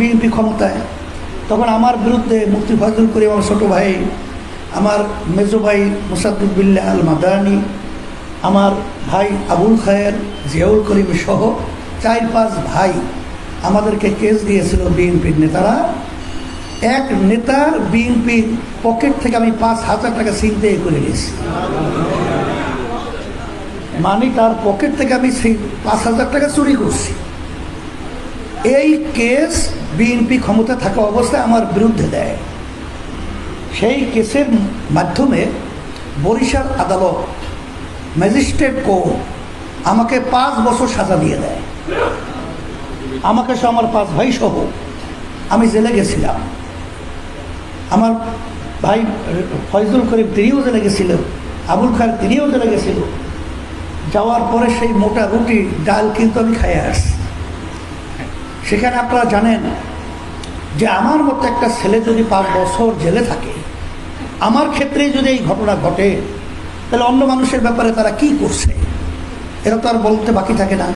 BNP ক্ষমতায়, তখন আমার বিরুদ্ধে মুফতি ফজলুল করিম, আমার ছোটো ভাই, আমার মেজো ভাই মুসাদ্দিক বিল্লাহ আল মাদানী, আমার ভাই আবুল খায়ের, জিয়াউল করিম সহ 4-5 ভাই আমাদেরকে কেস দিয়েছিল বিএনপির নেতারা। এক নেতার বিএনপির পকেট থেকে আমি 5,000 টাকা ছিনতাই করে নিয়েছি। মানে তার পকেট থেকে আমি 5,000 টাকা চুরি করছি। এই কেস বিএনপি ক্ষমতা থাকা অবস্থায় আমার বিরুদ্ধে দেয়। সেই কেসের মাধ্যমে বরিশাল আদালত, ম্যাজিস্ট্রেট কোর্ট আমাকে 5 বছর সাজা দিয়ে দেয়। আমাকে সহ আমার 5 ভাই সহ আমি জেলে গেছিলাম। আমার ভাই ফজলুল করিম তিনিও জেলে গেছিল, আবুল খায়ের তিনিও জেলে গেছিল। যাওয়ার পরে সেই মোটা রুটি ডাল কিন্তু আমি খাইয়ে আসছি। সেখানে আপনারা জানেন যে আমার মতো একটা ছেলে যদি 5 বছর জেলে থাকে, আমার ক্ষেত্রেই যদি এই ঘটনা ঘটে, তাহলে অন্য মানুষের ব্যাপারে তারা কি করছে এটা তো আর বলতে বাকি থাকে না।